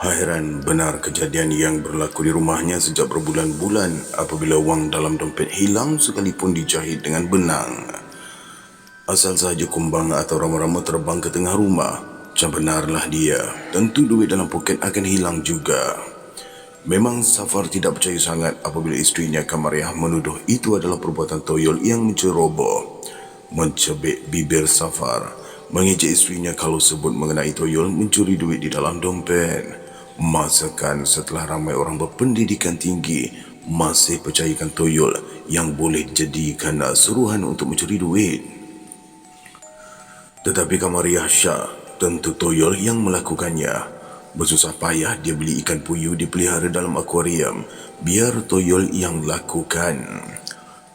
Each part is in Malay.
Hairan benar kejadian yang berlaku di rumahnya sejak berbulan-bulan apabila wang dalam dompet hilang sekalipun dijahit dengan benang. Asal sahaja kumbang atau rama-rama terbang ke tengah rumah, macam benarlah dia, tentu duit dalam poket akan hilang juga. Memang Safar tidak percaya sangat apabila isterinya Kamariah menuduh itu adalah perbuatan toyol yang menceroboh. Mencebik bibir Safar, mengejek isterinya kalau sebut mengenai toyol mencuri duit di dalam dompet. Masakan setelah ramai orang berpendidikan tinggi masih percayakan toyol yang boleh jadikan suruhan untuk mencuri duit. Tetapi Kamariah Shah tentu toyol yang melakukannya. Bersusah payah dia beli ikan puyuh dipelihara dalam akuarium biar toyol yang lakukan.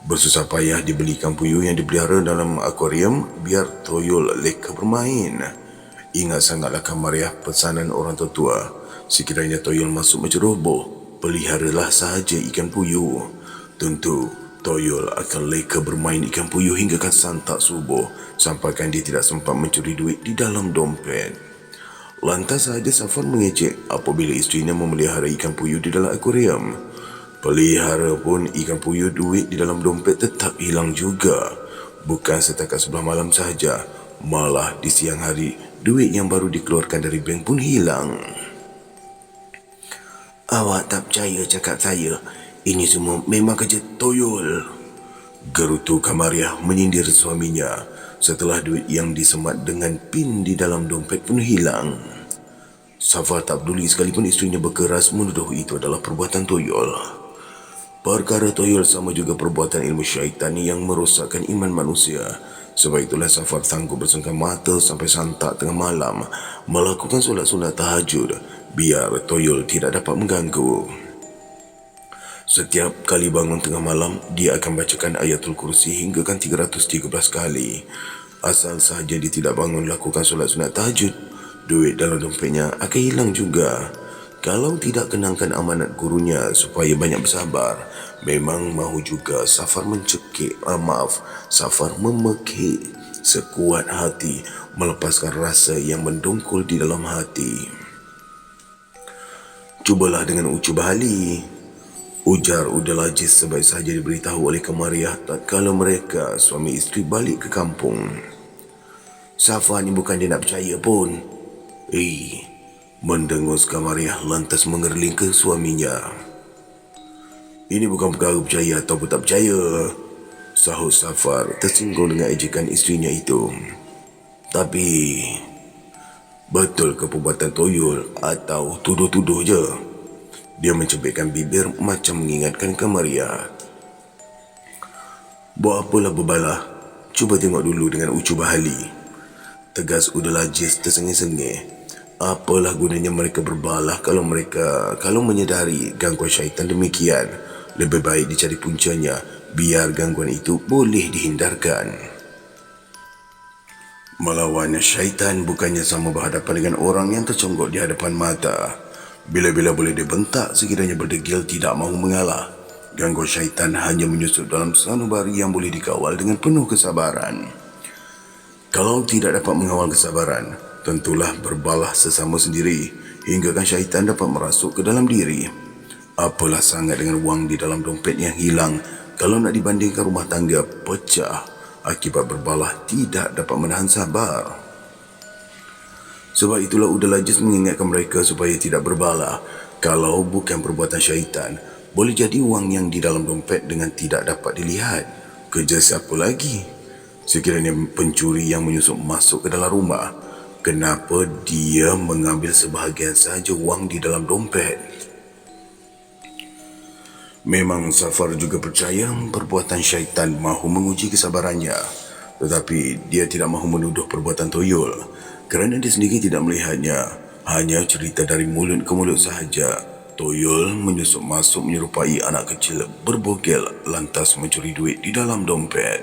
Bersusah payah dibeli ikan puyuh yang dipelihara dalam akuarium biar toyol leka bermain. Ingat sangatlah Kamariah pesanan orang tua. Sekiranya toyol masuk menceroboh, peliharalah sahaja ikan puyuh. Tentu toyol akan leka bermain ikan puyuh hinggakan santap subuh, sampaikan dia tidak sempat mencuri duit di dalam dompet. Lantas sahaja Safar mengejek apabila isterinya memelihara ikan puyuh di dalam akuarium. Pelihara pun ikan puyuh, duit di dalam dompet tetap hilang juga. Bukan setakat sebelah malam sahaja, malah di siang hari duit yang baru dikeluarkan dari bank pun hilang. Awak tak percaya cakap saya, ini semua memang kerja toyol, gerutu Kamariah menyindir suaminya setelah duit yang disemat dengan pin di dalam dompet pun hilang. Safar tak peduli sekalipun isterinya berkeras menuduh itu adalah perbuatan toyol. Perkara toyol sama juga perbuatan ilmu syaitan yang merosakkan iman manusia. Sebab itulah Safar sanggup bersengkam mata sampai santak tengah malam melakukan solat sunat tahajud biar toyol tidak dapat mengganggu. Setiap kali bangun tengah malam, dia akan bacakan ayatul kursi hinggakan 313 kali. Asal sahaja dia tidak bangun lakukan solat sunat tahajud, duit dalam dompetnya akan hilang juga. Kalau tidak kenangkan amanat gurunya supaya banyak bersabar, memang mahu juga Safar Safar memekik sekuat hati melepaskan rasa yang mendongkol di dalam hati. Cubalah dengan ucub hali, ujar Udal Aziz sebaik sahaja diberitahu oleh Kamariah tatkala mereka suami isteri balik ke kampung. Safar ni bukan dia nak percaya pun. Mendengus Kamariah lantas mengerling ke suaminya. Ini bukan perkara percaya ataupun tak percaya, sahut Safar tersinggung dengan ejekan isterinya itu. Tapi betul ke perbuatan toyol atau tuduh-tuduh je? Dia mencebikkan bibir macam mengingatkan Kamariah. Buat apalah berbalah? Cuba tengok dulu dengan ucub ahli, tegas Udal Aziz tersengih-sengih. Apalah gunanya mereka berbalah kalau menyedari gangguan syaitan demikian. Lebih baik dicari puncanya biar gangguan itu boleh dihindarkan. Melawan syaitan bukannya sama berhadapan dengan orang yang terconggok di hadapan mata. Bila-bila boleh dibentak sekiranya berdegil tidak mahu mengalah. Gangguan syaitan hanya menyusup dalam sanubari yang boleh dikawal dengan penuh kesabaran. Kalau tidak dapat mengawal kesabaran, tentulah berbalah sesama sendiri hinggakan syaitan dapat merasuk ke dalam diri. Apalah sangat dengan wang di dalam dompet yang hilang kalau nak dibandingkan rumah tangga pecah akibat berbalah tidak dapat menahan sabar. Sebab itulah Udal Aziz mengingatkan mereka supaya tidak berbalah. Kalau bukan perbuatan syaitan, boleh jadi wang yang di dalam dompet dengan tidak dapat dilihat. Kerja siapa lagi? Sekiranya pencuri yang menyusup masuk ke dalam rumah, kenapa dia mengambil sebahagian sahaja wang di dalam dompet? Memang Safar juga percaya perbuatan syaitan mahu menguji kesabarannya. Tetapi dia tidak mahu menuduh perbuatan toyol kerana dia sendiri tidak melihatnya. Hanya cerita dari mulut ke mulut sahaja. Toyol menyusup masuk menyerupai anak kecil berbogel lantas mencuri duit di dalam dompet.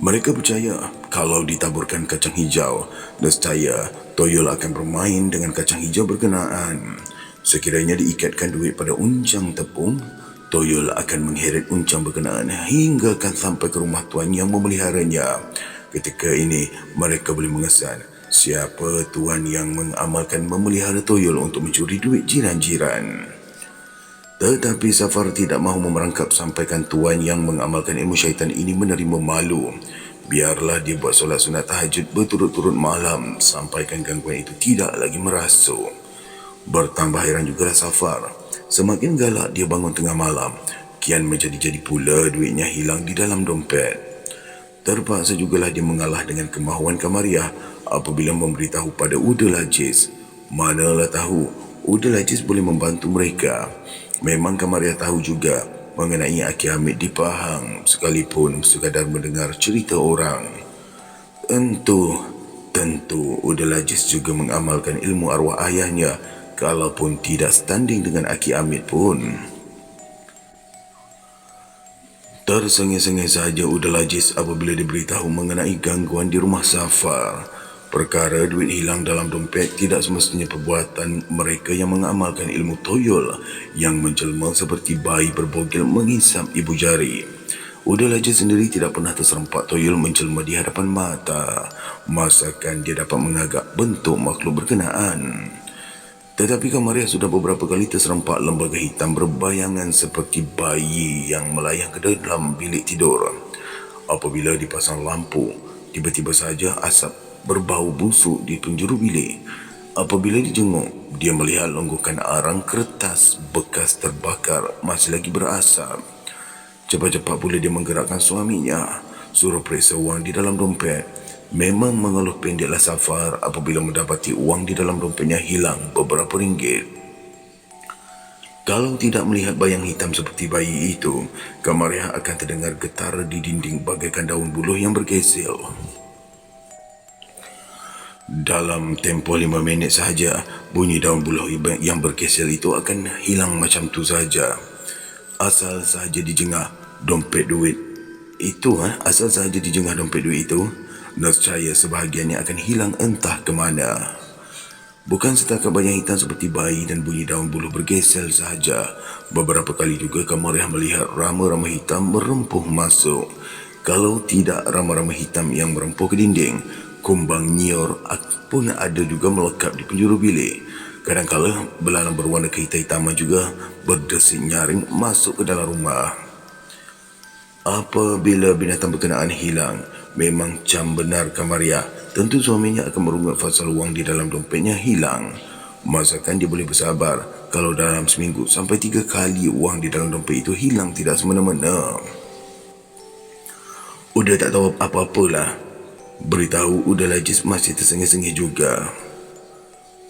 Mereka percaya kalau ditaburkan kacang hijau, nescaya toyol akan bermain dengan kacang hijau berkenaan. Sekiranya diikatkan duit pada unjang tepung, toyol akan mengheret unjang berkenaan hinggakan sampai ke rumah tuan yang memeliharanya. Ketika ini mereka boleh mengesan Siapa tuan yang mengamalkan memelihara toyol untuk mencuri duit jiran-jiran? Tetapi Safar tidak mahu memerangkap sampaikan tuan yang mengamalkan ilmu syaitan ini menerima malu. Biarlah dia buat solat sunat tahajud berturut-turut malam sampaikan gangguan itu tidak lagi merasuk. Bertambah hairan jugalah Safar. Semakin galak dia bangun tengah malam, kian menjadi-jadi pula duitnya hilang di dalam dompet. Terpaksa jugalah dia mengalah dengan kemahuan Kamariah apabila memberitahu pada Udal Aziz. Manalah tahu, Udal Aziz boleh membantu mereka. Memang Kamariah tahu juga mengenai Aki Hamid di Pahang sekalipun sekadar mendengar cerita orang. Tentu Udal Aziz juga mengamalkan ilmu arwah ayahnya, kalaupun tidak standing dengan Aki Hamid pun. Tersengih-sengih saja Udal Aziz apabila diberitahu mengenai gangguan di rumah Safar. Perkara duit hilang dalam dompet tidak semestinya perbuatan mereka yang mengamalkan ilmu toyol yang menjelma seperti bayi berbogel menghisap ibu jari. Udal Aziz sendiri tidak pernah terserempak toyol menjelma di hadapan mata. Masakan dia dapat mengagak bentuk makhluk berkenaan. Tetapi Kamariah sudah beberapa kali terserempak lembaga hitam berbayangan seperti bayi yang melayang ke dalam bilik tidur. Apabila dipasang lampu, tiba-tiba saja asap berbau busuk di penjuru bilik. Apabila dijenguk, dia melihat longgokan arang kertas bekas terbakar masih lagi berasap. Cepat-cepat pula dia menggerakkan suaminya, suruh periksa wang di dalam dompet. Memang mengeluh pendeklah Safar apabila mendapati wang di dalam dompetnya hilang beberapa ringgit. Kalau tidak melihat bayang hitam seperti bayi itu, Kamariah akan terdengar getar di dinding bagaikan daun buluh yang bergesel. Dalam tempoh 5 minit sahaja, bunyi daun buluh yang bergesel itu akan hilang macam tu saja. Asal sahaja dijengah dompet duit itu, nescaya sebahagiannya akan hilang entah ke mana. Bukan setakat bayang hitam seperti bayi dan bunyi daun buluh bergesel sahaja. Beberapa kali juga Kamariah melihat rama-rama hitam merempuh masuk. Kalau tidak rama-rama hitam yang merempuh ke dinding, kumbang nyior pun ada juga melekat di penjuru bilik. Kadang-kala belalang berwarna kehitam-hitaman juga berdesis nyaring masuk ke dalam rumah. Apabila binatang berkenaan hilang, memang cam benar Kamariah. Tentu suaminya akan merungut pasal wang di dalam dompetnya hilang. Masakan dia boleh bersabar kalau dalam seminggu sampai 3 kali wang di dalam dompet itu hilang tidak semena-mena. Udah tak tahu apa-apalah. Beritahu Udal Aziz masih tersengih-sengih juga.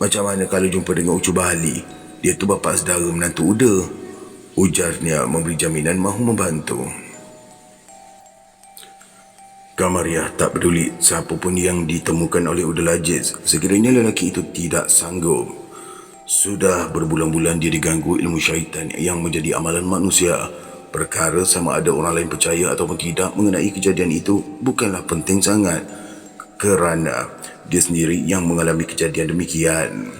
Macam mana kalau jumpa dengan Ucu Bahali? Dia tu bapa saudara menantu Uda. Ujarnya memberi jaminan mahu membantu. Kamariah tak peduli siapa pun yang ditemukan oleh Udal Aziz, sekiranya lelaki itu tidak sanggup. Sudah berbulan-bulan dia diganggu ilmu syaitan yang menjadi amalan manusia. Perkara sama ada orang lain percaya ataupun tidak mengenai kejadian itu bukanlah penting sangat, kerana dia sendiri yang mengalami kejadian demikian.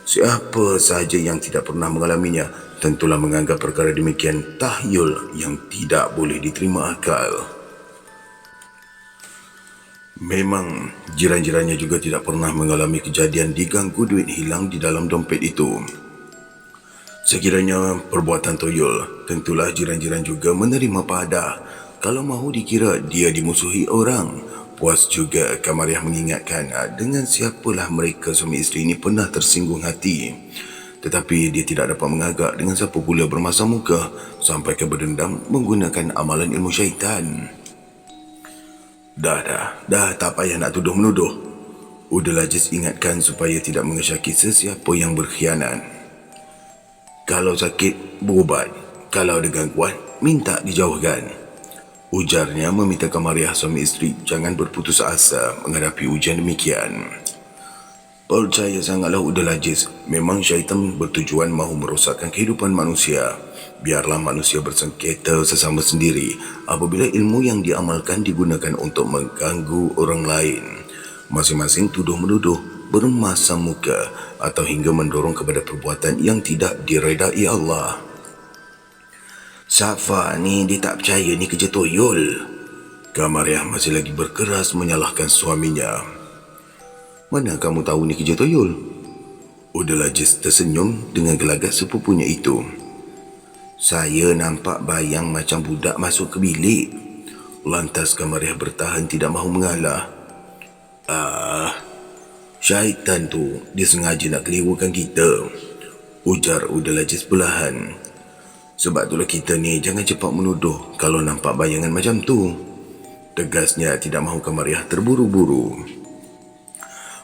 Siapa sahaja yang tidak pernah mengalaminya tentulah menganggap perkara demikian tahyul yang tidak boleh diterima akal. Memang jiran-jirannya juga tidak pernah mengalami kejadian diganggu duit hilang di dalam dompet itu. Sekiranya perbuatan toyol, tentulah jiran-jiran juga menerima padah. Kalau mahu dikira dia dimusuhi orang. Puas juga Kamariah mengingatkan dengan siapalah mereka suami isteri ini pernah tersinggung hati. Tetapi dia tidak dapat mengagak dengan siapa pula bermasa muka sampai ke berdendam menggunakan amalan ilmu syaitan. Dah, tak payah nak tuduh-menuduh. Udal Aziz ingatkan supaya tidak mengesyaki sesiapa yang berkhianat. Kalau sakit, berubat. Kalau ada gangguan, minta dijauhkan. Ujarnya meminta Kamariah suami isteri jangan berputus asa menghadapi ujian demikian. Percaya sangatlah Udal Aziz, memang syaitan bertujuan mahu merosakkan kehidupan manusia. Biarlah manusia bersengketa sesama sendiri apabila ilmu yang diamalkan digunakan untuk mengganggu orang lain. Masing-masing tuduh-menuduh, bermasam muka atau hingga mendorong kepada perbuatan yang tidak diredai Allah. Safar ni dia tak percaya ni kerja toyol. Kamariah masih lagi berkeras menyalahkan suaminya. Mana kamu tahu ni kerja Toyol? Udalajis tersenyum dengan gelagat sepupunya itu. Saya nampak bayang macam budak masuk ke bilik. Lantas Kamariah bertahan tidak mahu mengalah. Syaitan tu, dia sengaja nak kelirukan kita, ujar Udalajis perlahan. Sebab itulah kita ni jangan cepat menuduh kalau nampak bayangan macam tu. Tegasnya tidak mahu Kamariah terburu-buru.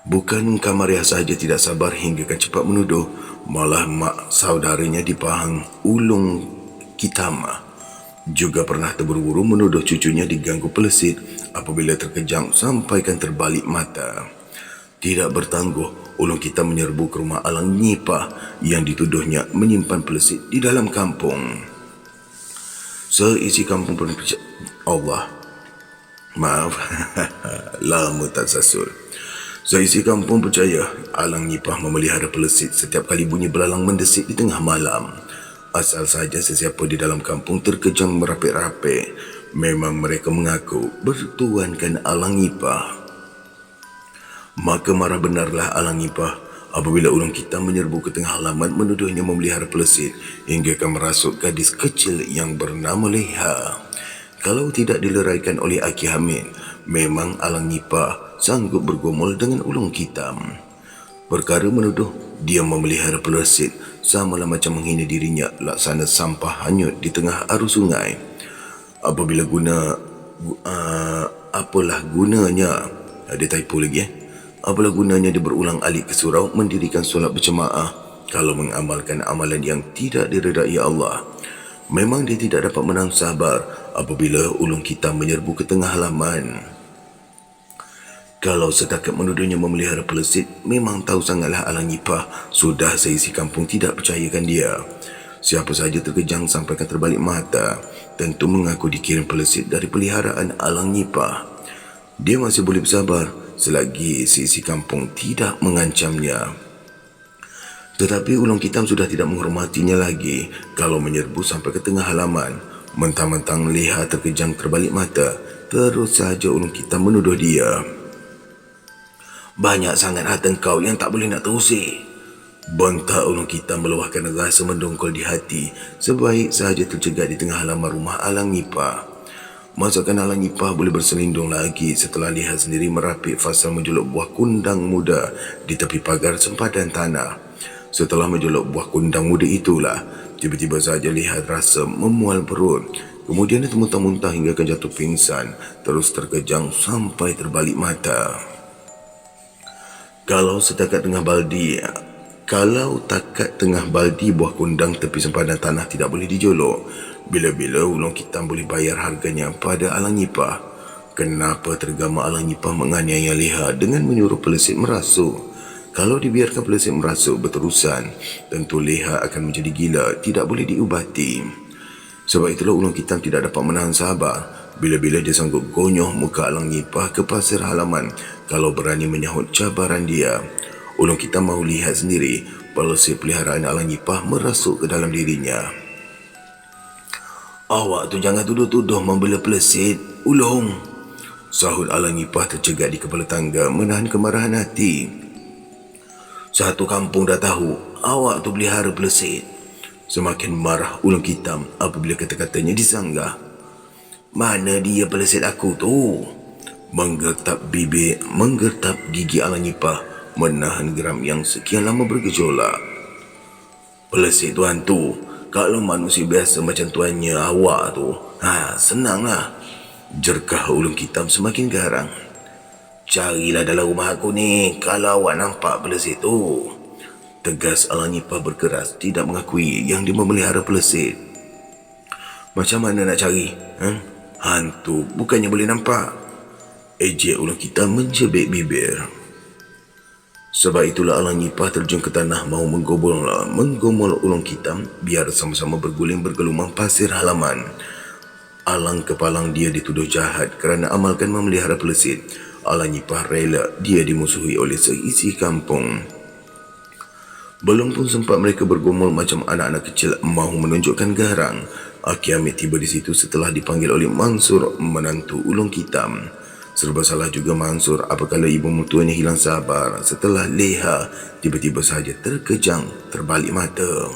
Bukan Kamariah sahaja tidak sabar hingga kan cepat menuduh, malah mak saudaranya di Pahang, Ulung Kitam, juga pernah terburu-buru menuduh cucunya diganggu pelesit apabila terkejang sampaikan terbalik mata. Tidak bertangguh, Ulung Kitam menyerbu ke rumah Alang Nyipah yang dituduhnya menyimpan pelesit di dalam kampung. Seisi kampung pun Allah. Maaf, lama tak sasul. Seisi kampung percaya Alang Nyipah memelihara pelesit setiap kali bunyi belalang mendesit di tengah malam. Asal saja sesiapa di dalam kampung terkejang merapik-rapik, memang mereka mengaku bertuankan Alang Nyipah. Maka marah benarlah Alang Nyipah apabila Ulung Kitam menyerbu ke tengah halaman menuduhnya memelihara pelesit hingga kan merasuk gadis kecil yang bernama Leha. Kalau tidak dileraikan oleh Aki Hamid, memang Alang Nyipah sanggup bergumul dengan Ulung Kitam. Perkara menuduh dia memelihara pelesit samalah macam menghina dirinya laksana sampah hanyut di tengah arus sungai. Apalah gunanya, ada typo lagi Apalah gunanya dia berulang alik ke surau mendirikan solat berjemaah kalau mengamalkan amalan yang tidak diredai Allah. Memang dia tidak dapat menahan sabar apabila Ulung Kitam menyerbu ke tengah halaman. Kalau setakat menuduhnya memelihara pelesit, memang tahu sangatlah Alang Nyipah sudah seisi kampung tidak percayakan dia. Siapa saja terkejang sampaikan terbalik mata, tentu mengaku dikirim pelesit dari peliharaan Alang Nyipah. Dia masih boleh bersabar selagi seisi kampung tidak mengancamnya. Tetapi Ulung Kitam sudah tidak menghormatinya lagi kalau menyerbu sampai ke tengah halaman. Mentang-mentang Leha terkejang terbalik mata, terus saja Ulung Kitam menuduh dia. Banyak sangat harta kau yang tak boleh nak terusik. Bentak Ulung Kitam meluahkan rasa mendongkol di hati sebaik sahaja tercegat di tengah halaman rumah Alang Nyipah. Masakan Alang Nyipah boleh berselindung lagi setelah Leha sendiri merapik fasal menjuluk buah kundang muda di tepi pagar sempadan tanah. Setelah menjuluk buah kundang muda itulah, tiba-tiba saja Leha rasa memual perut. Kemudian dia termuntah-muntah hingga akan jatuh pingsan, terus terkejang sampai terbalik mata. Kalau takat tengah baldi buah kundang tepi sempadan tanah tidak boleh dijolok, bila-bila Ulung Kitam boleh bayar harganya pada Alang Nyipah. Kenapa tergama Alang Nyipah menganiaya Leha dengan menyuruh pelesit merasuk? Kalau dibiarkan pelesit merasuk berterusan, tentu Leha akan menjadi gila, tidak boleh diubati. Sebab itulah Ulung Kitam tidak dapat menahan sabar bila-bila dia sanggup gonyoh muka Alang Nyipah ke pasir halaman kalau berani menyahut cabaran dia. Ulung Kitam mahu lihat sendiri pelesit peliharaan Alang Nyipah merasuk ke dalam dirinya. Awak tu jangan tuduh-tuduh membela pelesit, Ulung, sahut Alang Nyipah tercegat di kepala tangga menahan kemarahan hati. Satu kampung dah tahu awak tu pelihara pelesit. Semakin marah Ulung Kitam apabila kata-katanya disanggah. Mana dia pelesit aku tu? Menggertap gigi Alang Nyipah menahan geram yang sekian lama bergejolak. Pelesit tuan tu, kalau manusia biasa macam tuannya awak tu, senanglah, jerkah Ulung Kitam semakin garang. Carilah dalam rumah aku ni kalau awak nampak pelesit tu, tegas Alang Nyipah berkeras, tidak mengakui yang dia memelihara pelesit. Macam mana nak cari? Hantu bukannya boleh nampak, ejek Ulung Kitam menjebik bibir. Sebab itulah Alang Nyipah terjun ke tanah mahu menggomol Ulung Kitam biar sama-sama berguling bergelumang pasir halaman. Alang kepalang dia dituduh jahat kerana amalkan memelihara pelesit. Alang Nyipah rela dia dimusuhi oleh seisi kampung. Belum pun sempat mereka bergumul macam anak-anak kecil mahu menunjukkan garang, Aki Hamid tiba di situ setelah dipanggil oleh Mansur, menantu Ulung Kitam. Serba salah juga Mansur apabila ibu mertuanya hilang sabar setelah Leha tiba-tiba saja terkejang terbalik mata.